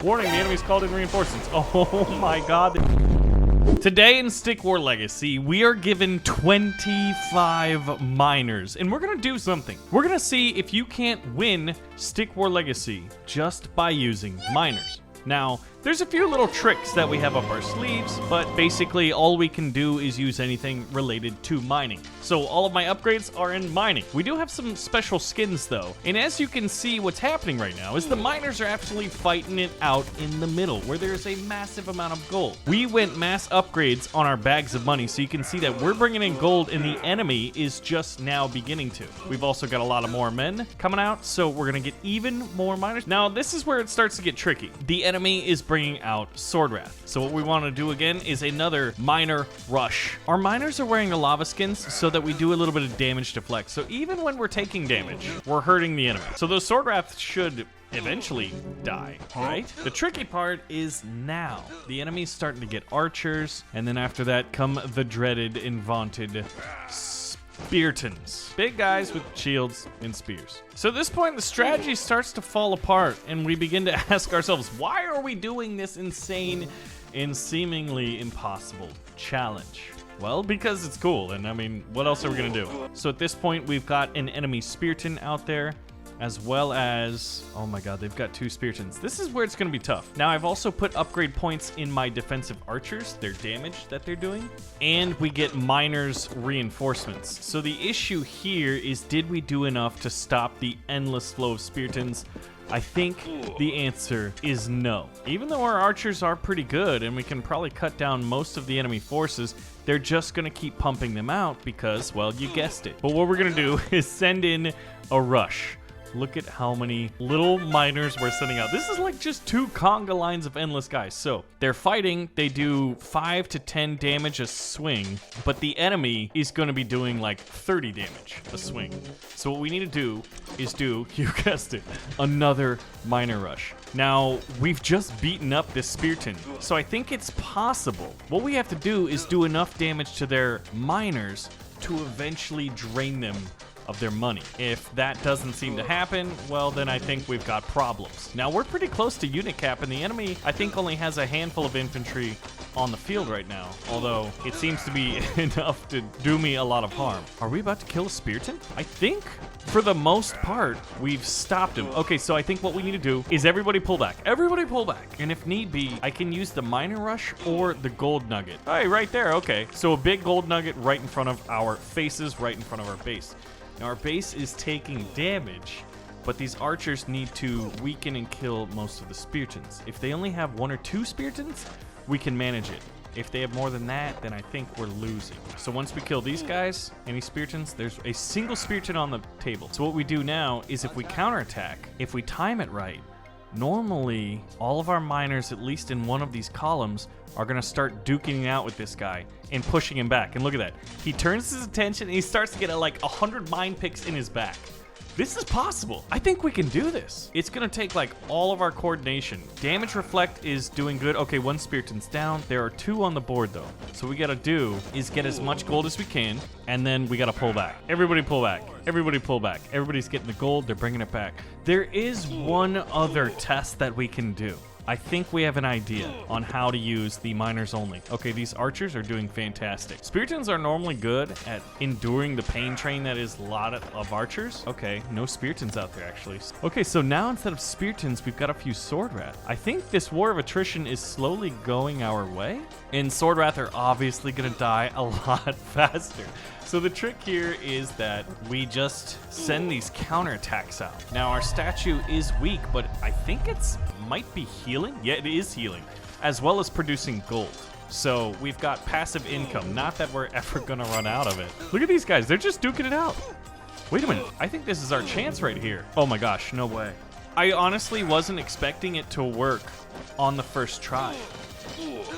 Warning, the enemy's called in reinforcements. Oh my god. Today in Stick War Legacy, we are given 25 miners, and we're gonna do something. We're gonna see if you can't win Stick War Legacy just by using miners. Now, there's a few little tricks that we have up our sleeves, but basically all we can do is use anything related to mining. So all of my upgrades are in mining. We do have some special skins though, and as you can see, what's happening right now is the miners are actually fighting it out in the middle, where there's a massive amount of gold. We went mass upgrades on our bags of money, so you can see that we're bringing in gold and the enemy is just now beginning to. We've also got a lot of more men coming out, so we're gonna get even more miners. Now, this is where it starts to get tricky. The enemy is bringing out Sword Wrath. So what we want to do again is another miner rush. Our miners are wearing the lava skins so that we do a little bit of damage deflect. So even when we're taking damage, we're hurting the enemy. So those Sword Wrath should eventually die, right? The tricky part is now. The enemy's starting to get archers, and then after that come the dreaded and vaunted Speartons. Big guys with shields and spears. So at this point, the strategy starts to fall apart, and we begin to ask ourselves, why are we doing this insane and seemingly impossible challenge? Well, because it's cool, and I mean, what else are we gonna do? So at this point, we've got an enemy Spearton out there, as well as, oh my god, they've got two Speartons. This is where it's gonna be tough. Now, I've also put upgrade points in my defensive archers, their damage that they're doing, and we get miners reinforcements. So the issue here is, did we do enough to stop the endless flow of Speartons? I think the answer is no. Even though our archers are pretty good and we can probably cut down most of the enemy forces, they're just gonna keep pumping them out because, well, you guessed it. But what we're gonna do is send in a rush. Look at how many little miners we're sending out. This is like just two conga lines of endless guys. So they're fighting, they do 5 to 10 damage a swing, but the enemy is going to be doing like 30 damage a swing. So what we need to do is do, you guessed it, another miner rush. Now, we've just beaten up this Spearton, so I think it's possible. What we have to do is do enough damage to their miners to eventually drain them of their money. If that doesn't seem to happen, well, then I think we've got problems. Now, we're pretty close to unit cap, and the enemy, I think, only has a handful of infantry on the field right now, although it seems to be enough to do me a lot of harm. Are we about to kill a Spearton? I think, for the most part, we've stopped him. Okay, so I think what we need to do is everybody pull back. Everybody pull back. And if need be, I can use the miner rush or the gold nugget. Hey, right there, okay. So a big gold nugget right in front of our faces, right in front of our base. Now, our base is taking damage, but these archers need to weaken and kill most of the Speartons. If they only have 1 or 2 Speartons, we can manage it. If they have more than that, then I think we're losing. So once we kill these guys, any Speartons, there's a single Spearton on the table. So what we do now is, if we counterattack, if we time it right, normally all of our miners, at least in one of these columns, are gonna start duking out with this guy and pushing him back. And look at that. He turns his attention and he starts to get like 100 mine picks in his back. This is possible. I think we can do this. It's gonna take like all of our coordination. Damage reflect is doing good. Okay, 1 Spearton's down. There are 2 on the board though. So what we gotta do is get as much gold as we can, and then we gotta pull back. Everybody pull back. Everybody pull back. Everybody's getting the gold. They're bringing it back. There is one other test that we can do. I think we have an idea on how to use the miners only. Okay, these archers are doing fantastic. Speartons are normally good at enduring the pain train that is a lot of archers. Okay, no Speartons out there actually. Okay, so now instead of Speartons, we've got a few Sword Wrath. I think this war of attrition is slowly going our way, and Sword Wrath are obviously gonna die a lot faster. So the trick here is that we just send these counterattacks out. Now, our statue is weak, but I think it's might be healing. Yeah, it is healing, as well as producing gold. So we've got passive income. Not that we're ever gonna run out of it. Look at these guys. They're just duking it out. Wait a minute. I think this is our chance right here. Oh my gosh, no way. I honestly wasn't expecting it to work on the first try,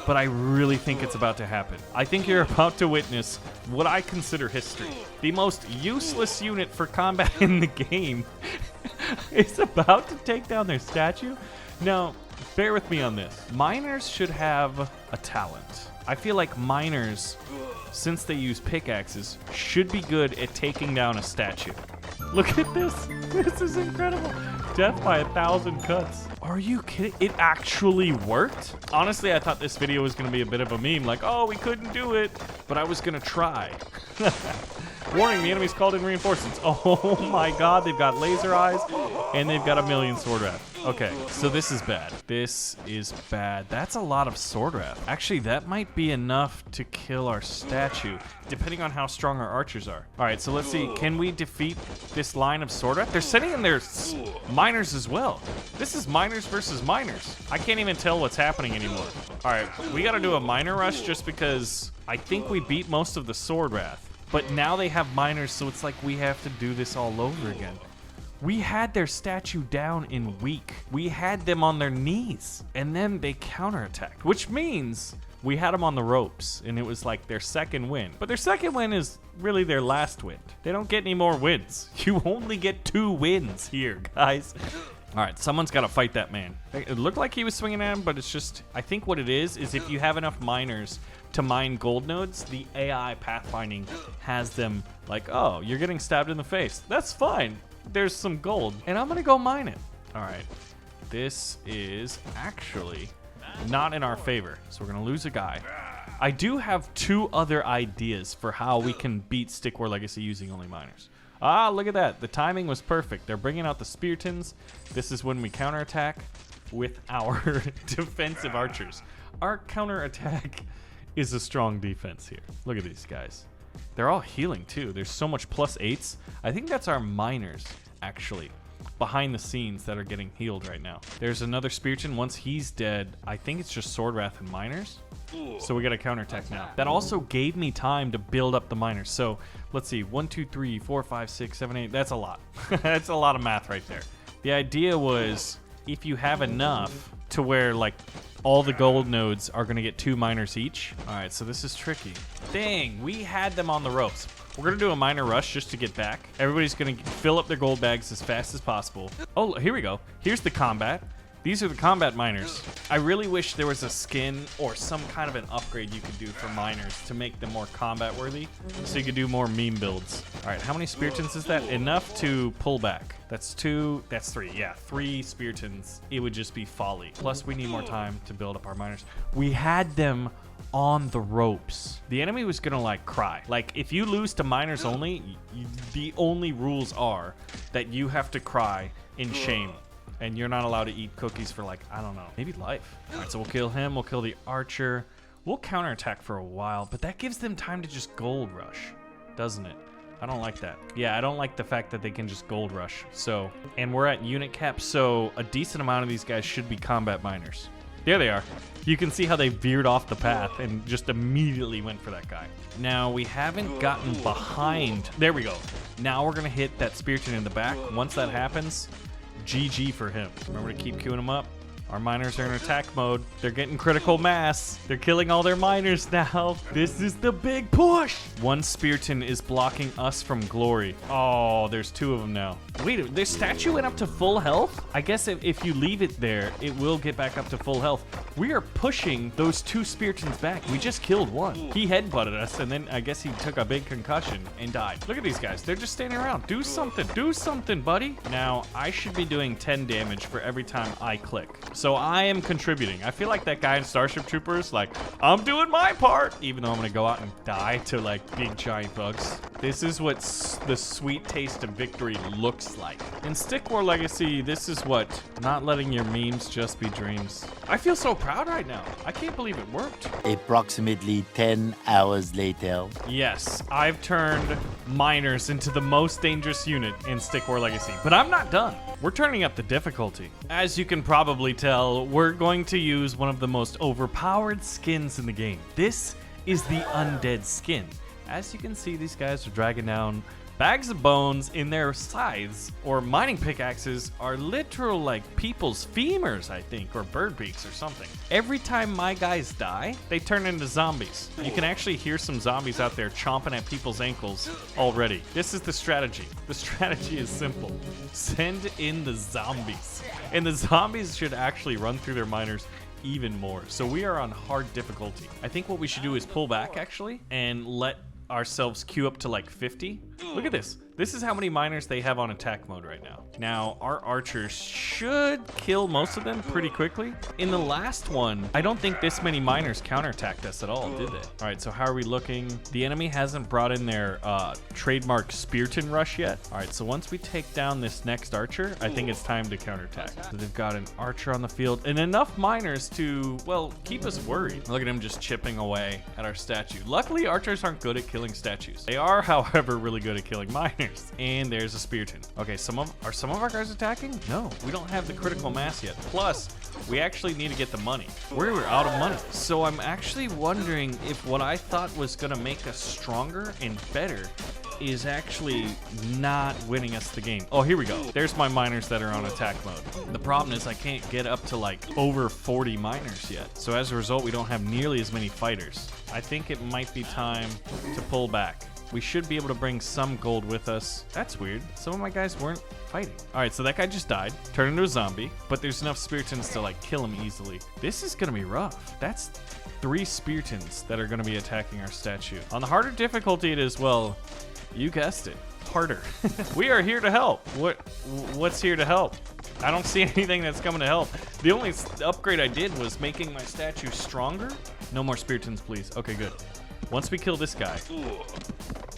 but I really think it's about to happen. I think you're about to witness what I consider history. The most useless unit for combat in the game is about to take down their statue. Now, bear with me on this. Miners should have a talent. I feel like miners, since they use pickaxes, should be good at taking down a statue. Look at this. This is incredible. death by 1,000 cuts. Are you kidding? It actually worked? Honestly, I thought this video was gonna be a bit of a meme, like, oh, we couldn't do it, but I was gonna try. Warning, the enemy's called in reinforcements. Oh my god, they've got laser eyes, and they've got a million sword wrath. Okay, so this is bad. This is bad. That's a lot of sword wrath. Actually, that might be enough to kill our statue, depending on how strong our archers are. All right, so let's see. Can we defeat this line of sword wrath? They're sending in their miners as well. This is miners versus miners. I can't even tell what's happening anymore. All right, we got to do a miner rush just because I think we beat most of the sword wrath. But now they have miners, so it's like we have to do this all over again. We had their statue down in weak. We had them on their knees, and then they counterattacked, which means we had them on the ropes, and it was like their second win. But their second win is really their last win. They don't get any more wins. You only get 2 wins here, guys. All right, someone's got to fight that man. It looked like he was swinging at him, but it's just, I think what it is if you have enough miners to mine gold nodes, the AI pathfinding has them like, oh, you're getting stabbed in the face. That's fine. There's some gold, and I'm gonna go mine it. All right, this is actually not in our favor, so we're gonna lose a guy. I do have 2 other ideas for how we can beat Stick War Legacy using only miners. Ah, look at that. The timing was perfect. They're bringing out the Speartons. This is when we counterattack with our defensive archers. Our counterattack is a strong defense here. Look at these guys. They're all healing too. There's so much +8s. I think that's our miners, actually, behind the scenes that are getting healed right now. There's another Spearton. Once he's dead, I think it's just Sword Wrath and miners. So we got a counterattack now. That also gave me time to build up the miners. So let's see, 1, 2, 3, 4, 5, 6, 7, 8. That's a lot. That's a lot of math right there. The idea was if you have enough to where like all the gold nodes are gonna get 2 miners each. All right, so this is tricky. Dang, we had them on the ropes. We're gonna do a miner rush just to get back. Everybody's gonna fill up their gold bags as fast as possible. Oh, here we go. Here's the combat. These are the combat miners. I really wish there was a skin or some kind of an upgrade you could do for miners to make them more combat worthy, so you could do more meme builds. All right, how many Speartons is that? Enough to pull back. That's 2, that's 3. Yeah, 3 Speartons. It would just be folly. Plus, we need more time to build up our miners. We had them on the ropes. The enemy was gonna like cry. Like if you lose to miners only, the only rules are that you have to cry in shame. And you're not allowed to eat cookies for like, I don't know, maybe life. All right, so we'll kill him. We'll kill the archer. We'll counterattack for a while, but that gives them time to just gold rush, doesn't it? I don't like that. Yeah, I don't like the fact that they can just gold rush. So, and we're at unit cap, so a decent amount of these guys should be combat miners. There they are. You can see how they veered off the path and just immediately went for that guy. Now, we haven't gotten behind. There we go. Now we're gonna hit that Spearton in the back. Once that happens, GG for him. Remember to keep queuing him up. Our miners are in attack mode. They're getting critical mass. They're killing all their miners now. This is the big push. 1 Spearton is blocking us from glory. Oh, there's 2 of them now. Wait, their statue went up to full health? I guess if you leave it there, it will get back up to full health. We are pushing those 2 Speartons back. We just killed 1. He headbutted us, and then I guess he took a big concussion and died. Look at these guys. They're just standing around. Do something. Do something, buddy. Now, I should be doing 10 damage for every time I click. So I am contributing. I feel like that guy in Starship Troopers, like, I'm doing my part, even though I'm gonna go out and die to like big giant bugs. This is what the sweet taste of victory looks like. In Stick War Legacy, this is what not letting your memes just be dreams. I feel so proud right now. I can't believe it worked. Approximately 10 hours later. Yes, I've turned miners into the most dangerous unit in Stick War Legacy, but I'm not done. We're turning up the difficulty. As you can probably tell, we're going to use one of the most overpowered skins in the game. This is the undead skin. As you can see, these guys are dragging down bags of bones in their scythes, or mining pickaxes are literal like people's femurs, I think, or bird beaks or something. Every time my guys die, they turn into zombies. You can actually hear some zombies out there chomping at people's ankles already. This is the strategy. The strategy is simple. Send in the zombies. And the zombies should actually run through their miners even more. So we are on hard difficulty. I think what we should do is pull back actually and let ourselves queue up to like 50 Look at this. This is how many miners they have on attack mode right now. Now, our archers should kill most of them pretty quickly. In the last one, I don't think this many miners counterattacked us at all, did they? All right, so how are we looking? The enemy hasn't brought in their trademark Spearton Rush yet. All right, so once we take down this next archer, I think it's time to counterattack. So they've got an archer on the field and enough miners to, well, keep us worried. Look at him just chipping away at our statue. Luckily, archers aren't good at killing statues. They are, however, really good at killing miners. And there's a Spearton. Okay, are some of our guys attacking? No, we don't have the critical mass yet. Plus, we actually need to get the money. We're out of money. So I'm actually wondering if what I thought was gonna make us stronger and better is actually not winning us the game. Oh, here we go. There's my miners that are on attack mode. The problem is I can't get up to like over 40 miners yet. So as a result, we don't have nearly as many fighters. I think it might be time to pull back. We should be able to bring some gold with us. That's weird. Some of my guys weren't fighting. All right, so that guy just died, turned into a zombie, but there's enough Speartons to like kill him easily. This is gonna be rough. That's 3 Speartons that are gonna be attacking our statue. On the harder difficulty, it is, well, you guessed it, harder. We are here to help. What's here to help? I don't see anything that's coming to help. The only upgrade I did was making my statue stronger. No more Speartons, please. Okay, good. Once we kill this guy,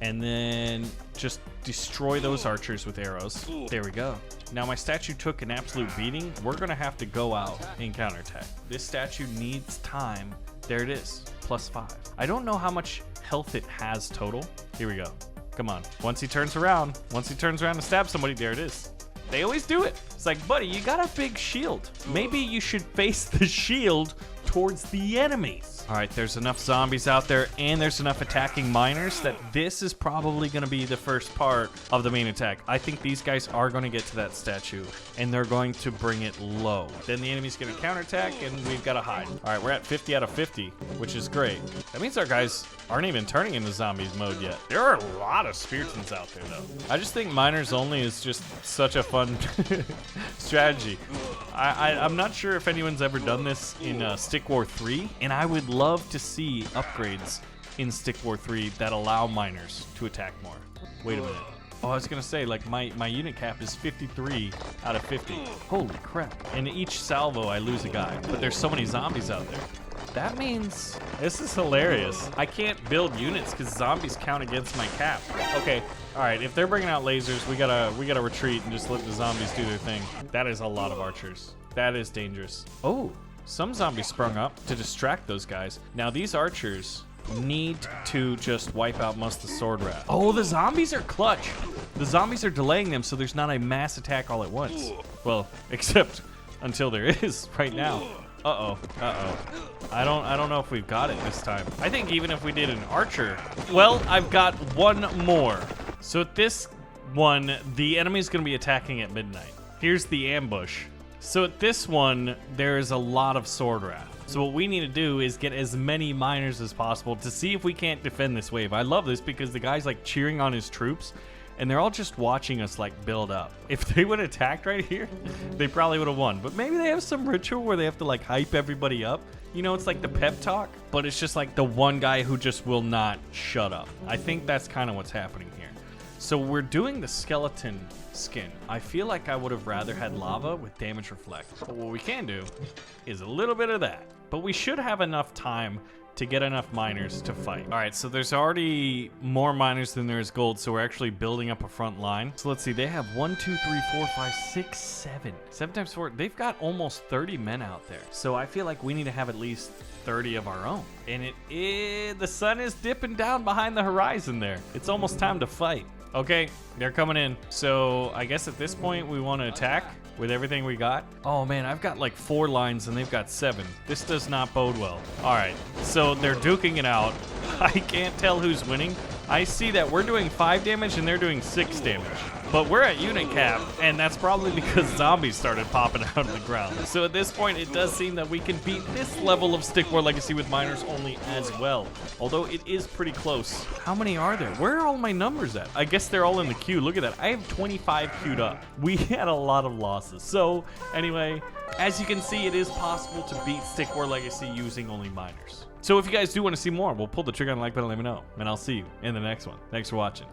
and then just destroy those archers with arrows. There we go. Now my statue took an absolute beating. We're gonna have to go out and counterattack. This statue needs time. There it is, +5. I don't know how much health it has total. Here we go. Come on. Once he turns around to stab somebody, there it is. They always do it. It's like, buddy, you got a big shield. Maybe you should face the shield towards the enemies. All right, there's enough zombies out there and there's enough attacking miners that this is probably gonna be the first part of the main attack. I think these guys are gonna get to that statue and they're going to bring it low. Then the enemy's gonna counterattack and we've gotta hide. All right, we're at 50 out of 50, which is great. That means our guys aren't even turning into zombies mode yet. There are a lot of Speartons out there though. I just think miners only is just such a fun strategy. I'm not sure if anyone's ever done this in Stick War 3, and I would love to see upgrades in Stick War 3 that allow miners to attack more. Wait a minute. Oh, I was gonna say, like, my unit cap is 53 out of 50. Holy crap. In each salvo, I lose a guy, but there's so many zombies out there. That means this is hilarious. I can't build units because zombies count against my cap. Okay, all right, if they're bringing out lasers, we gotta retreat and just let the zombies do their thing. That is a lot of archers. That is dangerous. Oh, some zombies sprung up to distract those guys. Now these archers need to just wipe out most of the sword wrath. Oh, the zombies are clutch. The zombies are delaying them so there's not a mass attack all at once. Well, except until there is right now. Uh-oh. I don't know if we've got it this time. I think even if we did an archer, well, I've got one more. So at this one, the enemy's gonna be attacking at midnight. Here's the ambush. So at this one, there is a lot of sword wrath. So what we need to do is get as many miners as possible to see if we can't defend this wave. I love this because the guy's like cheering on his troops and they're all just watching us like build up. If they would have attacked right here, they probably would have won. But maybe they have some ritual where they have to like hype everybody up. You know, it's like the pep talk, but it's just like the one guy who just will not shut up. I think that's kind of what's happening here. So we're doing the skeleton skin. I feel like I would have rather had lava with damage reflect. But what we can do is a little bit of that. But we should have enough time to get enough miners to fight. All right, so there's already more miners than there is gold, so we're actually building up a front line. So let's see, they have 1, 2, 3, 4, 5, 6, 7. 7 times 4, they've got almost 30 men out there. So I feel like we need to have at least 30 of our own. And the sun is dipping down behind the horizon there. It's almost time to fight. Okay, they're coming in. So I guess at this point we want to attack with everything we got. Oh man, I've got like 4 lines and they've got 7. This does not bode well. All right, so they're duking it out. I can't tell who's winning. I see that we're doing 5 damage and they're doing 6 damage. But we're at unit cap, and that's probably because zombies started popping out of the ground. So at this point, it does seem that we can beat this level of Stick War Legacy with miners only as well. Although it is pretty close. How many are there? Where are all my numbers at? I guess they're all in the queue. Look at that. I have 25 queued up. We had a lot of losses. So anyway, as you can see, it is possible to beat Stick War Legacy using only miners. So if you guys do want to see more, we'll pull the trigger on the like button and let me know. And I'll see you in the next one. Thanks for watching.